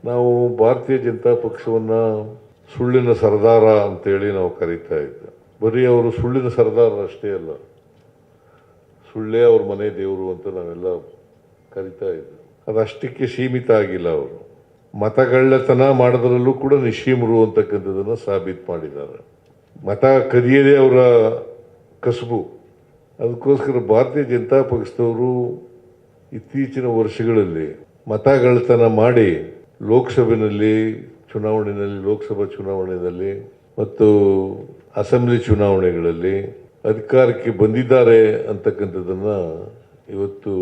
ನಾವು ಭಾರತೀಯ ಜನತಾ ಪಕ್ಷವನ್ನು ಸುಳ್ಳಿನ ಸರ್ದಾರ ಅಂತೇಳಿ ನಾವು ಕರೀತಾ ಇದ್ದೆ. ಬರೀ ಅವರು ಸುಳ್ಳಿನ ಸರ್ದಾರ ಅಷ್ಟೇ ಅಲ್ಲ, ಸುಳ್ಳೇ ಅವ್ರ ಮನೆ ದೇವರು ಅಂತ ನಾವೆಲ್ಲ ಕರಿತಾ ಇದ್ದೆ. ಅದಷ್ಟಕ್ಕೆ ಸೀಮಿತ ಆಗಿಲ್ಲ. ಅವರು ಮತಗಳ್ಳತನ ಮಾಡೋದ್ರಲ್ಲೂ ಕೂಡ ನಿಶ್ಚೀಮರು ಅಂತಕ್ಕಂಥದ್ದನ್ನು ಸಾಬೀತು ಮಾಡಿದ್ದಾರೆ. ಮತ ಕದಿಯದೇ ಅವರ ಕಸುಬು. ಅದಕ್ಕೋಸ್ಕರ ಭಾರತೀಯ ಜನತಾ ಪಕ್ಷದವರು ಇತ್ತೀಚಿನ ವರ್ಷಗಳಲ್ಲಿ ಮತಗಳ್ಳತನ ಮಾಡಿ ಲೋಕಸಭೆಯಲ್ಲಿ ಲೋಕಸಭಾ ಚುನಾವಣೆಯಲ್ಲಿ ಮತ್ತು ಅಸೆಂಬ್ಲಿ ಚುನಾವಣೆಗಳಲ್ಲಿ ಅಧಿಕಾರಕ್ಕೆ ಬಂದಿದ್ದಾರೆ ಅಂತಕ್ಕಂಥದ್ದನ್ನು ಇವತ್ತು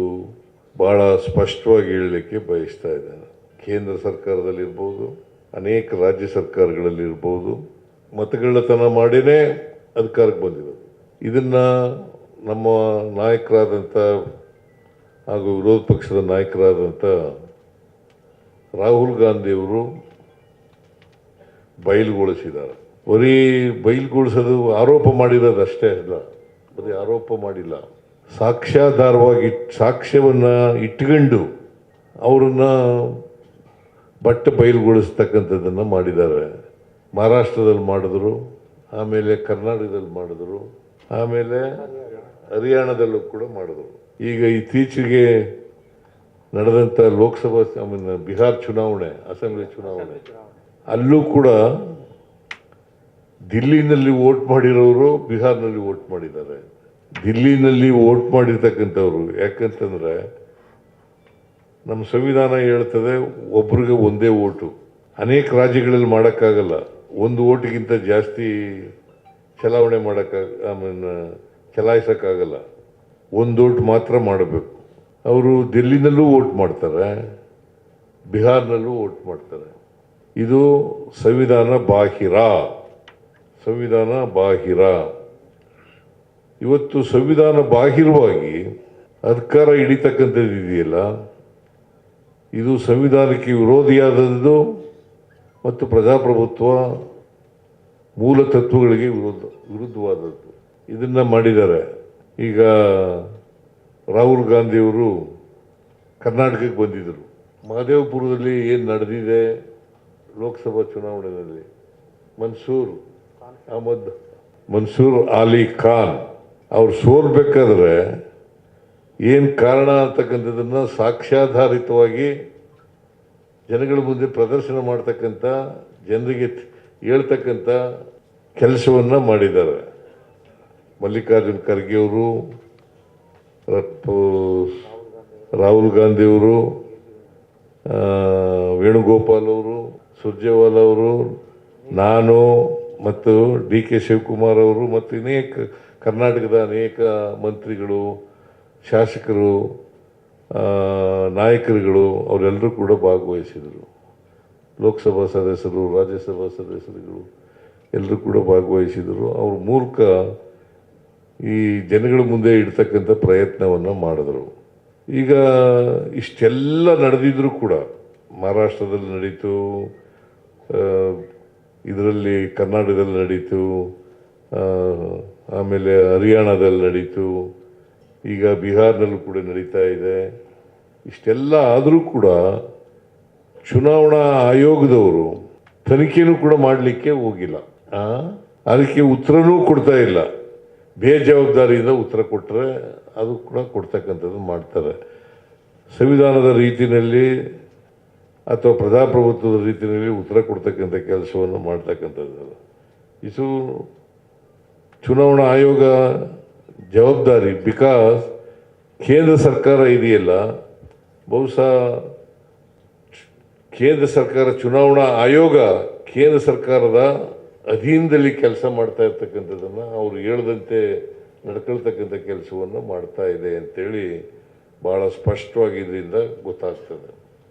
ಭಾಳ ಸ್ಪಷ್ಟವಾಗಿ ಹೇಳಲಿಕ್ಕೆ ಬಯಸ್ತಾ ಇದ್ದೇನೆ. ಕೇಂದ್ರ ಸರ್ಕಾರದಲ್ಲಿರ್ಬೋದು, ಅನೇಕ ರಾಜ್ಯ ಸರ್ಕಾರಗಳಲ್ಲಿರ್ಬೋದು, ಮತಗಳ್ಳತನ ಮಾಡಿನೇ ಅಧಿಕಾರಕ್ಕೆ ಬಂದಿರೋದು. ಇದನ್ನು ನಮ್ಮ ನಾಯಕರಾದಂಥ ಹಾಗೂ ವಿರೋಧ ಪಕ್ಷದ ನಾಯಕರಾದಂಥ ರಾಹುಲ್ ಗಾಂಧಿಯವರು ಬಯಲುಗೊಳಿಸಿದ್ದಾರೆ. ಬರೀ ಬಯಲುಗೊಳಿಸೋದು ಆರೋಪ ಮಾಡಿರೋದು ಅಷ್ಟೇ ಅಲ್ಲ, ಬರೀ ಆರೋಪ ಮಾಡಿಲ್ಲ, ಸಾಕ್ಷ್ಯಾಧಾರವಾಗಿ ಸಾಕ್ಷ್ಯವನ್ನು ಇಟ್ಕೊಂಡು ಅವರನ್ನು ಬಯಲುಗೊಳಿಸ್ತಕ್ಕಂಥದ್ದನ್ನು ಮಾಡಿದ್ದಾರೆ. ಮಹಾರಾಷ್ಟ್ರದಲ್ಲಿ ಮಾಡಿದ್ರು, ಆಮೇಲೆ ಕರ್ನಾಟಕದಲ್ಲಿ ಮಾಡಿದ್ರು, ಆಮೇಲೆ ಹರಿಯಾಣದಲ್ಲೂ ಕೂಡ ಮಾಡಿದ್ರು. ಈಗ ಇತ್ತೀಚೆಗೆ ನಡೆದಂಥ ಲೋಕಸಭಾ ಬಿಹಾರ್ ಚುನಾವಣೆ, ಅಸೆಂಬ್ಲಿ ಚುನಾವಣೆ, ಅಲ್ಲೂ ಕೂಡ ದಿಲ್ಲಿನಲ್ಲಿ ವೋಟ್ ಮಾಡಿರೋರು ಬಿಹಾರ್ನಲ್ಲಿ ವೋಟ್ ಮಾಡಿದ್ದಾರೆ. ದಿಲ್ಲಿನಲ್ಲಿ ವೋಟ್ ಮಾಡಿರ್ತಕ್ಕಂಥವ್ರು, ಯಾಕಂತಂದರೆ ನಮ್ಮ ಸಂವಿಧಾನ ಹೇಳ್ತದೆ ಒಬ್ರಿಗೆ ಒಂದೇ ಓಟು. ಅನೇಕ ರಾಜ್ಯಗಳಲ್ಲಿ ಮಾಡೋಕ್ಕಾಗಲ್ಲ, ಒಂದು ಓಟಿಗಿಂತ ಜಾಸ್ತಿ ಚಲಾವಣೆ ಚಲಾಯಿಸೋಕ್ಕಾಗಲ್ಲ, ಒಂದು ಓಟ್ ಮಾತ್ರ ಮಾಡಬೇಕು. ಅವರು ದಿಲ್ಲಿನಲ್ಲೂ ವೋಟ್ ಮಾಡ್ತಾರೆ, ಬಿಹಾರ್ನಲ್ಲೂ ವೋಟ್ ಮಾಡ್ತಾರೆ. ಇದು ಸಂವಿಧಾನ ಬಾಹಿರ. ಇವತ್ತು ಸಂವಿಧಾನ ಬಾಹಿರವಾಗಿ ಅಧಿಕಾರ ಹಿಡಿತಕ್ಕಂಥದ್ದು ಇದೆಯಲ್ಲ, ಇದು ಸಂವಿಧಾನಕ್ಕೆ ವಿರೋಧಿಯಾದದ್ದು ಮತ್ತು ಪ್ರಜಾಪ್ರಭುತ್ವ ಮೂಲ ತತ್ವಗಳಿಗೆ ವಿರುದ್ಧವಾದದ್ದು. ಇದನ್ನು ಮಾಡಿದ್ದಾರೆ. ಈಗ ರಾಹುಲ್ ಗಾಂಧಿಯವರು ಕರ್ನಾಟಕಕ್ಕೆ ಬಂದಿದ್ದರು. ಮಹದೇವಪುರದಲ್ಲಿ ಏನು ನಡೆದಿದೆ ಲೋಕಸಭಾ ಚುನಾವಣೆಯಲ್ಲಿ, ಮನ್ಸೂರ್ ಅಲಿ ಖಾನ್ ಅವ್ರು ಸೋಲ್ಬೇಕಾದ್ರೆ ಏನು ಕಾರಣ ಅಂತಕ್ಕಂಥದ್ದನ್ನು ಸಾಕ್ಷ್ಯಾಧಾರಿತವಾಗಿ ಜನಗಳ ಮುಂದೆ ಪ್ರದರ್ಶನ ಮಾಡ್ತಕ್ಕಂಥ, ಜನರಿಗೆ ಹೇಳ್ತಕ್ಕಂಥ ಕೆಲಸವನ್ನು ಮಾಡಿದ್ದಾರೆ. ಮಲ್ಲಿಕಾರ್ಜುನ್ ಖರ್ಗೆ ಅವರು, ರಾಹುಲ್ ಗಾಂಧಿಯವರು, ವೇಣುಗೋಪಾಲ್ ಅವರು, ಸುರ್ಜೇವಾಲಾ ಅವರು, ನಾನು ಮತ್ತು DK ಶಿವಕುಮಾರ್ ಅವರು ಮತ್ತು ಕರ್ನಾಟಕದ ಅನೇಕ ಮಂತ್ರಿಗಳು, ಶಾಸಕರು, ನಾಯಕರುಗಳು ಅವರೆಲ್ಲರೂ ಕೂಡ ಭಾಗವಹಿಸಿದರು. ಲೋಕಸಭಾ ಸದಸ್ಯರು, ರಾಜ್ಯಸಭಾ ಸದಸ್ಯರುಗಳು ಎಲ್ಲರೂ ಕೂಡ ಭಾಗವಹಿಸಿದರು. ಅವ್ರ ಮೂಲಕ ಈ ಜನಗಳ ಮುಂದೆ ಇಡ್ತಕ್ಕಂಥ ಪ್ರಯತ್ನವನ್ನು ಮಾಡಿದ್ರು. ಈಗ ಇಷ್ಟೆಲ್ಲ ನಡೆದಿದ್ರು ಕೂಡ ಮಹಾರಾಷ್ಟ್ರದಲ್ಲಿ ನಡೀತು, ಇದರಲ್ಲಿ ಕರ್ನಾಟಕದಲ್ಲಿ ನಡೀತು, ಆಮೇಲೆ ಹರಿಯಾಣದಲ್ಲಿ ನಡೀತು, ಈಗ ಬಿಹಾರ್ನಲ್ಲೂ ಕೂಡ ನಡೀತಾ ಇದೆ. ಇಷ್ಟೆಲ್ಲ ಆದರೂ ಕೂಡ ಚುನಾವಣಾ ಆಯೋಗದವರು ತನಿಖೆನೂ ಕೂಡ ಮಾಡಲಿಕ್ಕೆ ಹೋಗಿಲ್ಲ. ಅದಕ್ಕೆ ಉತ್ತರನೂ ಕೊಡ್ತಾ ಇಲ್ಲ. ಬೇಜವಾಬ್ದಾರಿಯಿಂದ ಉತ್ತರ ಕೊಟ್ಟರೆ ಅದು ಕೂಡ ಕೊಡ್ತಕ್ಕಂಥದ್ದು ಮಾಡ್ತಾರೆ. ಸಂವಿಧಾನದ ರೀತಿಯಲ್ಲಿ ಅಥವಾ ಪ್ರಜಾಪ್ರಭುತ್ವದ ರೀತಿಯಲ್ಲಿ ಉತ್ತರ ಕೊಡ್ತಕ್ಕಂಥ ಕೆಲಸವನ್ನು ಮಾಡ್ತಕ್ಕಂಥದ್ದು ಇದು ಚುನಾವಣಾ ಆಯೋಗ ಜವಾಬ್ದಾರಿ. ಬಿಕಾಸ್ ಕೇಂದ್ರ ಸರ್ಕಾರ ಇದೆಯಲ್ಲ, ಬಹುಶಃ ಕೇಂದ್ರ ಸರ್ಕಾರ ಚುನಾವಣಾ ಆಯೋಗ ಕೇಂದ್ರ ಸರ್ಕಾರದ ಅಧೀನದಲ್ಲಿ ಕೆಲಸ ಮಾಡ್ತಾ ಇರ್ತಕ್ಕಂಥದ್ದನ್ನು ಅವರು ಹೇಳ್ದಂತೆ ನಡ್ಕೊಳ್ತಕ್ಕಂಥ ಕೆಲಸವನ್ನು ಮಾಡ್ತಾ ಇದೆ ಅಂತೇಳಿ ಭಾಳ ಸ್ಪಷ್ಟವಾಗಿ ಇದರಿಂದ ಗೊತ್ತಾಗ್ತದೆ.